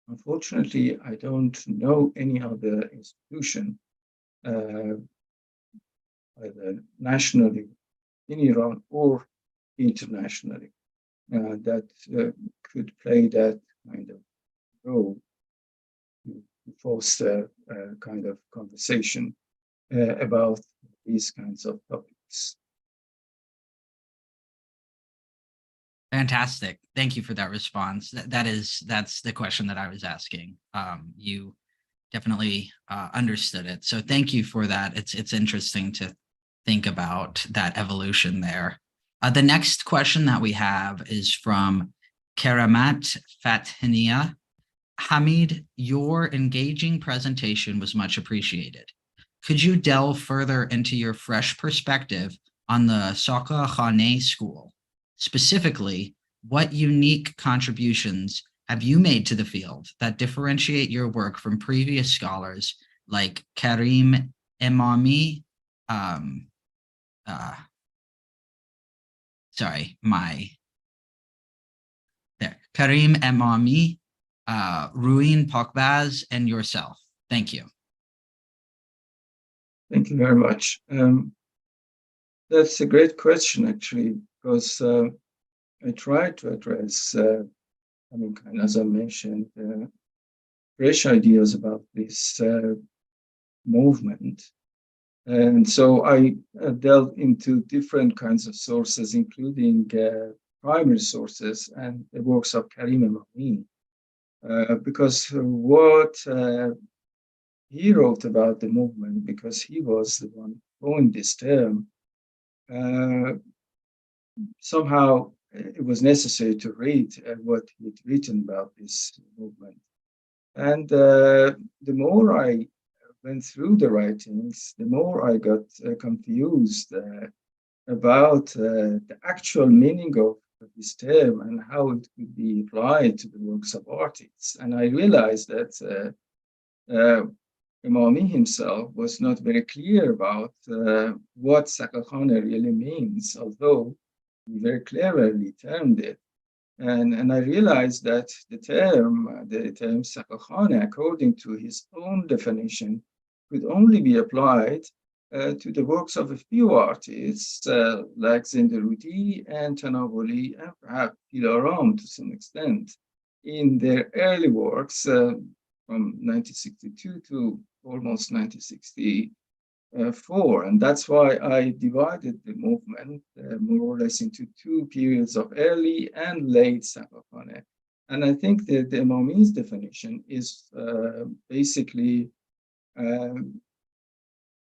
unfortunately, I don't know any other institution, either nationally in Iran or internationally, that could play that kind of role to foster a kind of conversation about these kinds of topics. Fantastic. Thank you for that response. That's the question that I was asking. You definitely understood it. So thank you for that. It's interesting to think about that evolution there. The next question that we have is from Karamat Fathania. Hamid, your engaging presentation was much appreciated. Could you delve further into your fresh perspective on the Saqqa-Khaneh school? Specifically, what unique contributions have you made to the field that differentiate your work from previous scholars like Karim Emami, Karim Emami, Ruin Pakbaz, and yourself? Thank you. Thank you very much. That's a great question, actually, because I tried to address, as I mentioned, fresh ideas about this movement. And so I delved into different kinds of sources, including primary sources and the works of Karim Emami, because what he wrote about the movement, because he was the one who coined this term, somehow it was necessary to read what he'd written about this movement. And the more I went through the writings, the more I got confused about the actual meaning of this term and how it could be applied to the works of artists. And I realized that Emami himself was not very clear about what Saqqa-Khaneh really means, although he very cleverly termed it. And I realized that the term Saqqa-Khaneh, according to his own definition, could only be applied to the works of a few artists like Zenderudi and Tanawuli and perhaps Dilaram to some extent in their early works from 1962 to almost 1964. And that's why I divided the movement more or less into two periods of early and late Saqqa-Khaneh. And I think that the Emami's definition is basically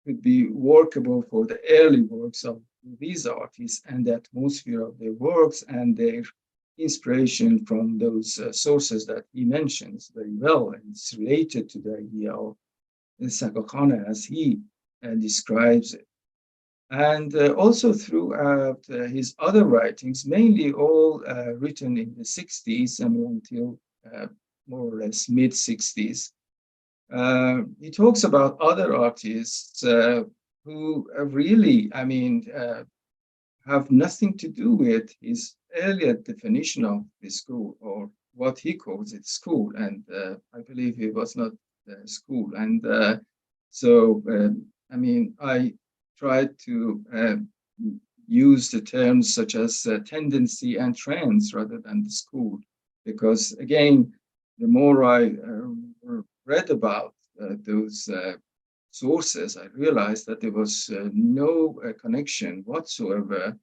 could be workable for the early works of these artists and the atmosphere of their works and their inspiration from those sources that he mentions very well, and it's related to the idea of the Saqqa-Khaneh as he describes it. And also throughout his other writings, mainly all written in the 60s and until more or less mid-60s, he talks about other artists who really, have nothing to do with his earlier definition of the school, or what he calls it school. And I believe it was not school. And I tried to use the terms such as tendency and trends rather than the school, because again, the more I read about those sources, I realized that there was no connection whatsoever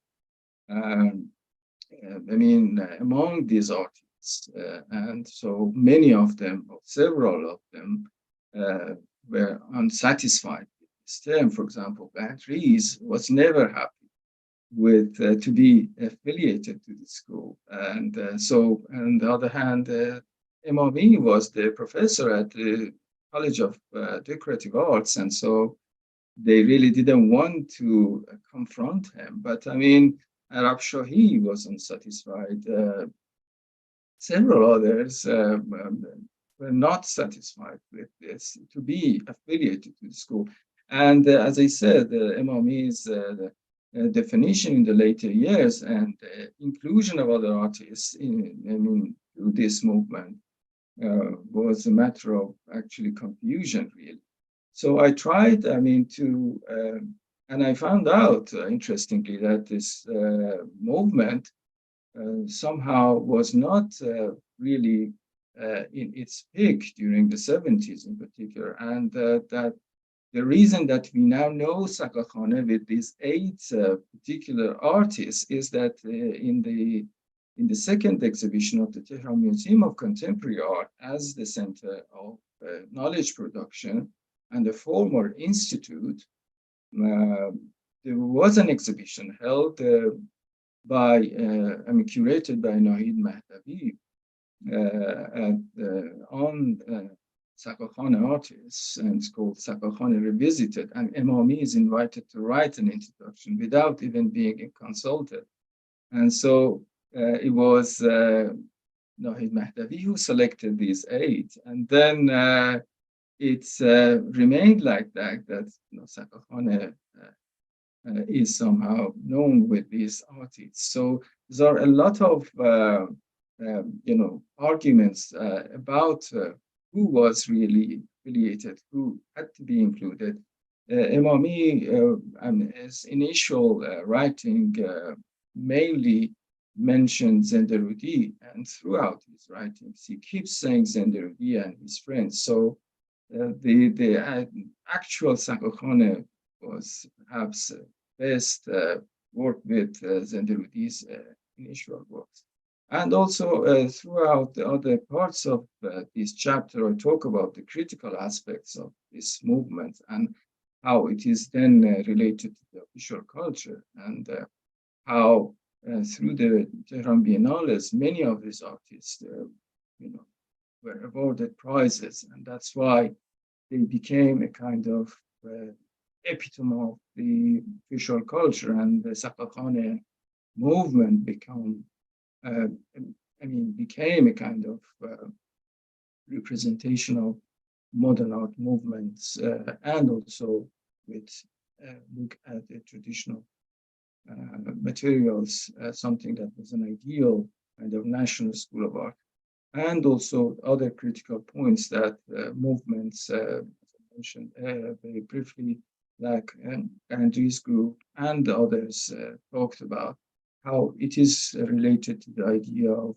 among these artists. And so many of them, or several of them, were unsatisfied with this term. For example, Beatrice was never happy with to be affiliated to the school. And so, on the other hand, Emami was the professor at the College of Decorative Arts, and so they really didn't want to confront him. But Arab Shahi was unsatisfied. Several others were not satisfied with this, to be affiliated to the school. And as I said, Emami's definition in the later years and inclusion of other artists to this movement was a matter of actually confusion, really. So I tried, and I found out, interestingly, that this movement somehow was not really in its peak during the 70s in particular, and that the reason that we now know Saqqa-Khaneh with these 8 particular artists is that in the second exhibition of the Tehran Museum of Contemporary Art as the Center of Knowledge Production and a former institute, there was an exhibition held curated by Nahid Mahdavi on Saqqa-Khaneh artists, and it's called Saqqa-Khaneh Revisited, and Emami is invited to write an introduction without even being consulted. And so it was Nahid Mahdavi who selected these 8, and then it's remained like that, Saqqa-Khaneh is somehow known with these artists. So there are a lot of arguments about who was really affiliated, who had to be included. Emami, his initial writing mainly mentioned Zenderudi, and throughout his writings, he keeps saying Zenderudi and his friends. So the actual Saqqa-Khaneh was perhaps best worked with Zenderudi's initial works. And also throughout the other parts of this chapter, I talk about the critical aspects of this movement and how it is then related to the official culture, and how through the Tehran Biennales, many of these artists, were awarded prizes, and that's why they became a kind of epitome of the official culture, and the Saqqa-Khaneh movement became a kind of representation of modern art movements, and also with look at the traditional materials, something that was an ideal kind of national school of art, and also other critical points that movements, as I mentioned very briefly, like Andrew's group and others talked about, how it is related to the idea of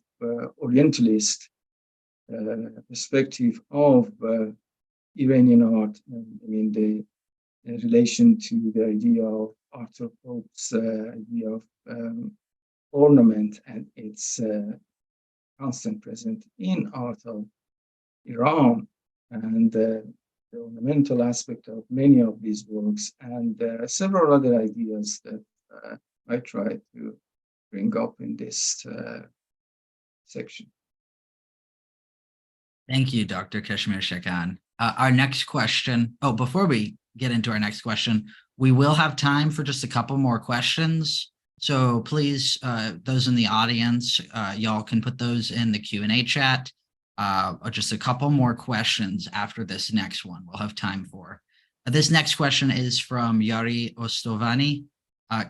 Orientalist perspective of Iranian art. The relation to the idea of Arthur Pope's idea of ornament and its constant presence in art of Iran, and the ornamental aspect of many of these works, and several other ideas that I try to bring up in this section. Thank you, Dr. Keshmirshekan. Our next question, before we get into our next question, we will have time for just a couple more questions. So please, those in the audience, y'all can put those in the Q&A chat, or just a couple more questions after this next one we'll have time for. This next question is from Yari Ostovani.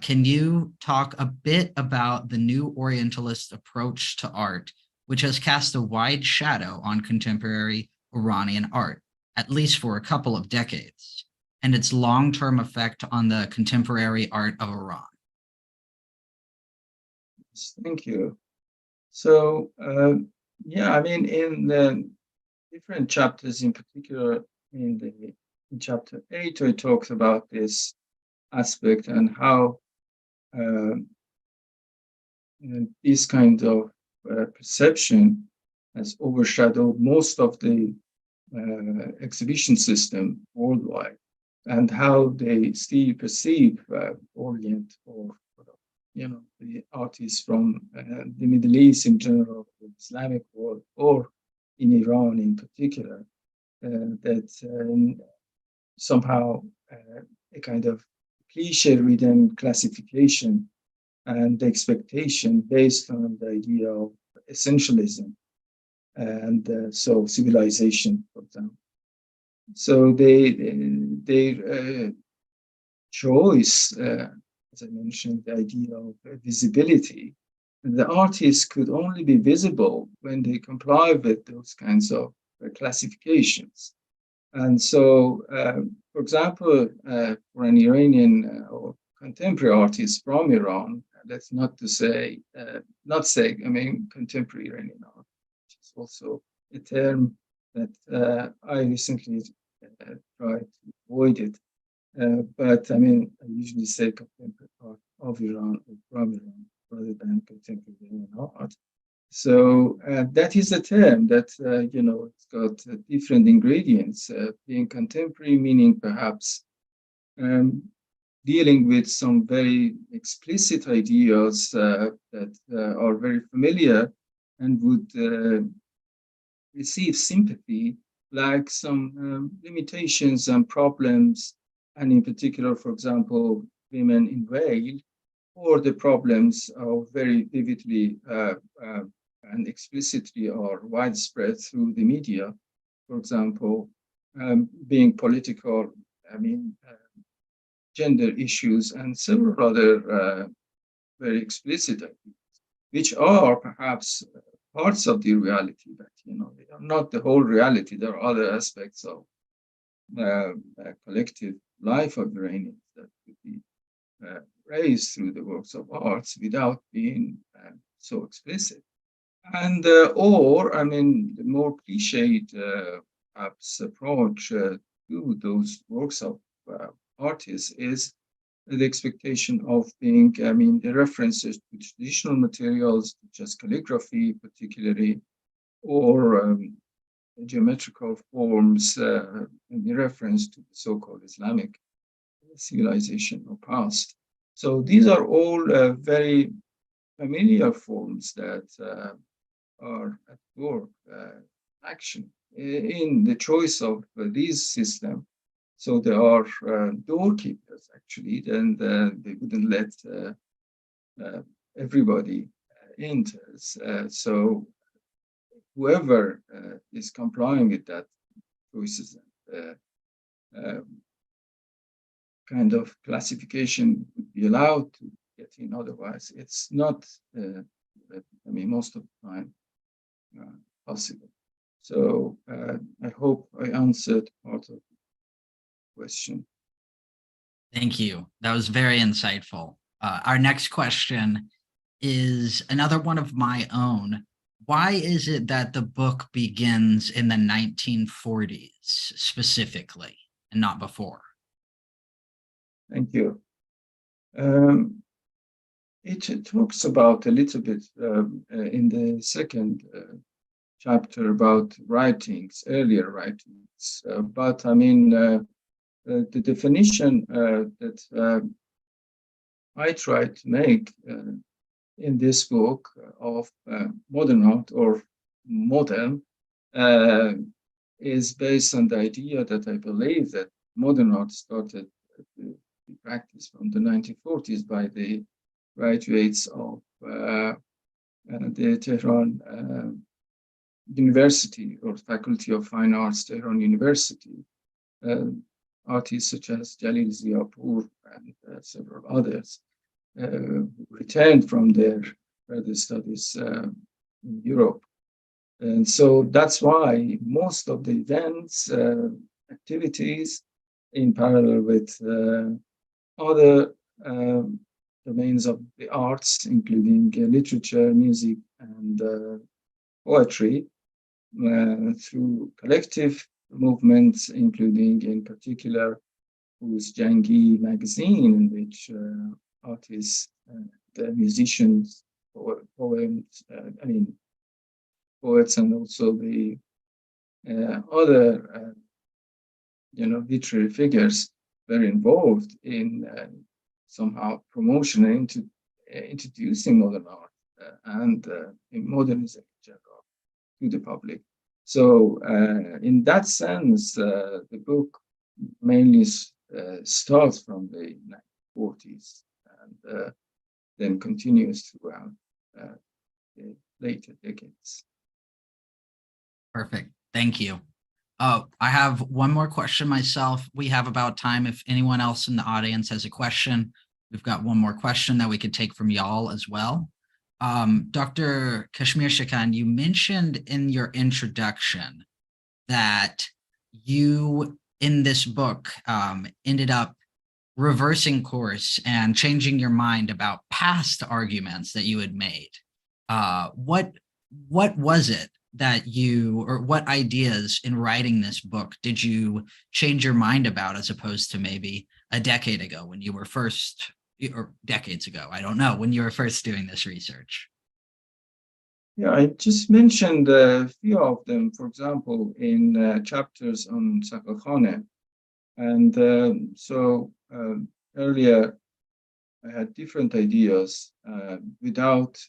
Can you talk a bit about the new Orientalist approach to art, which has cast a wide shadow on contemporary Iranian art, at least for a couple of decades, and its long-term effect on the contemporary art of Iran? Thank you. So, yeah, I mean, in the different chapters, in particular in chapter 8, it talks about this aspect and how this kind of perception has overshadowed most of the exhibition system worldwide, and how they still perceive Orient, or the artists from the Middle East in general, the Islamic world, or in Iran in particular, that somehow a kind of cliche-ridden classification and expectation based on the idea of essentialism and so civilization, for example. So their choice, as I mentioned, the idea of visibility, the artist could only be visible when they comply with those kinds of classifications. And so, for example, for an Iranian or contemporary artist from Iran, that's not to say, I mean, contemporary Iranian art, which is also a term that I recently tried to avoid it. But I mean, I usually say contemporary art of Iran or from Iran rather than contemporary Iranian art. So that is a term that, it's got different ingredients. Being contemporary, meaning perhaps dealing with some very explicit ideas that are very familiar and would receive sympathy, like some limitations and problems, and in particular, for example, women in veil, or the problems are very vividly and explicitly are widespread through the media, for example, being political, gender issues, and several other very explicit ideas, which are perhaps parts of the reality, but they are not the whole reality. There are other aspects of collective life of Iranians that could be raised through the works of arts without being so explicit. And the more cliched perhaps approach to those works of artists is the expectation of being, the references to traditional materials, such as calligraphy, particularly, or geometrical forms in reference to the so-called Islamic civilization or past. So these are all very familiar forms that are at work, action in the choice of these systems. So they are doorkeepers, actually, and they wouldn't let everybody enter. So whoever is complying with that choices kind of classification would be allowed to get in. Otherwise, it's not, most of the time possible. So I hope I answered part of the question. Thank you. That was very insightful. Our next question is another one of my own. Why is it that the book begins in the 1940s specifically and not before? Thank you. It talks about a little bit in the second chapter about writings, earlier writings. But the definition that I tried to make in this book of modern art or modern uh, is based on the idea that I believe that modern art started to be practiced from the 1940s by the graduates of the Tehran University or Faculty of Fine Arts, Tehran University. Artists such as Jalil Ziapour and several others returned from their further studies in Europe. And so that's why most of the events, activities in parallel with other domains of the arts, including literature, music, and poetry, through collective movements, including in particular whose Jangi magazine, in which artists, the musicians, poets, poets, and also the other, literary figures were involved in somehow promotion and introducing modern art and in modernism in general to the public. So in that sense, the book mainly starts from the 1940s and then continues throughout the later decades. Perfect. Thank you. I have one more question myself. We have about time. If anyone else in the audience has a question, we've got one more question that we could take from y'all as well. Dr. Keshmirshekan, you mentioned in your introduction that you, in this book, ended up reversing course and changing your mind about past arguments that you had made. What was it that you, or what ideas in writing this book did you change your mind about, as opposed to maybe a decade ago when you were first, or decades ago, I don't know, when you were first doing this research? Yeah, I just mentioned a few of them, for example, in chapters on Saqqa-Khaneh. And so earlier, I had different ideas without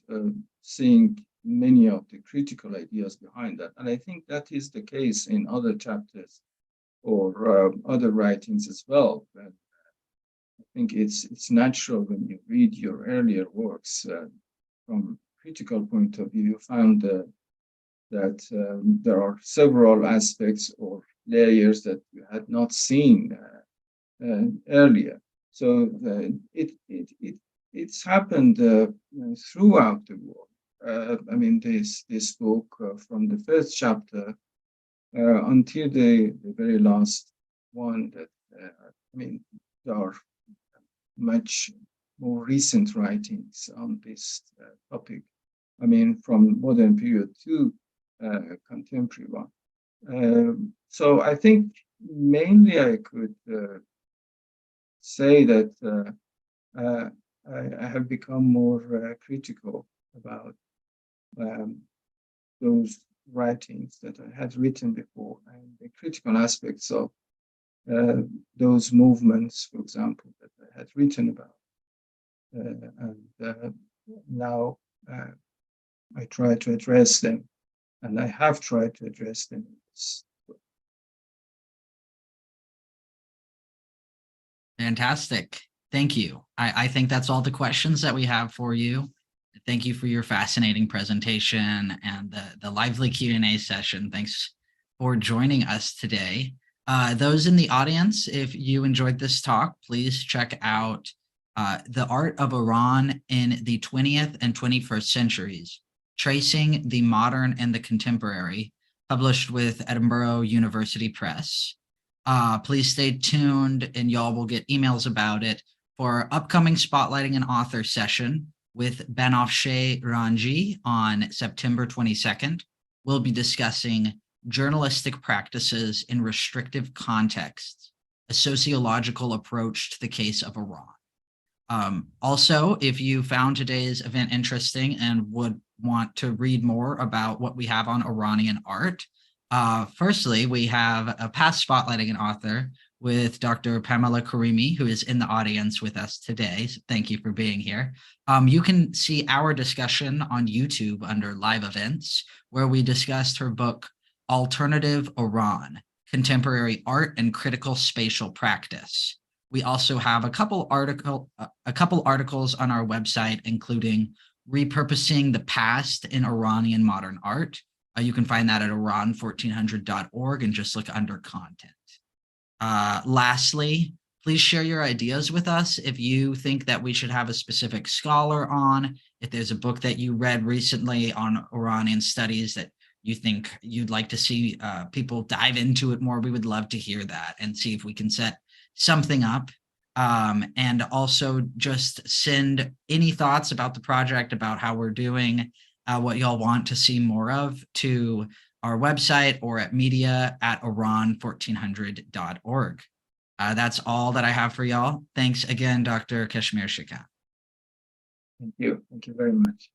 seeing many of the critical ideas behind that. And I think that is the case in other chapters or other writings as well. But I think it's natural when you read your earlier works from a critical point of view, you found that there are several aspects or layers that you had not seen earlier. So it's happened throughout the world. This book from the first chapter until the very last one. There are much more recent writings on this topic. From modern period to contemporary one. So I think mainly I could say that I have become more critical about those writings that I had written before and the critical aspects of those movements, for example, that I had written about. And now I try to address them, and I have tried to address them in this book. Fantastic. Thank you. I think that's all the questions that we have for you. Thank you for your fascinating presentation and the lively Q&A session. Thanks for joining us today. Those in the audience, if you enjoyed this talk, please check out The Art of Iran in the 20th and 21st Centuries, Tracing the Modern and the Contemporary, published with Edinburgh University Press. Please stay tuned and y'all will get emails about it for our upcoming Spotlighting an Author session with Banafsheh Ranji on September 22nd. We'll be discussing journalistic practices in restrictive contexts, a sociological approach to the case of Iran. Also, if you found today's event interesting and would want to read more about what we have on Iranian art, firstly, we have a past Spotlighting an Author with Dr. Pamela Karimi, who is in the audience with us today. So thank you for being here. You can see our discussion on YouTube under live events, where we discussed her book, Alternative Iran, Contemporary Art and Critical Spatial Practice. We also have a couple articles on our website, including Repurposing the Past in Iranian Modern Art. You can find that at iran1400.org and just look under content. Lastly, please share your ideas with us if you think that we should have a specific scholar on, if there's a book that you read recently on Iranian studies that you think you'd like to see people dive into it more. We would love to hear that and see if we can set something up. And also just send any thoughts about the project, about how we're doing, what y'all want to see more of, to our website or at media@iran1400.org. That's all that I have for y'all. Thanks again, Dr. Keshmirshekan. Thank you. Thank you very much.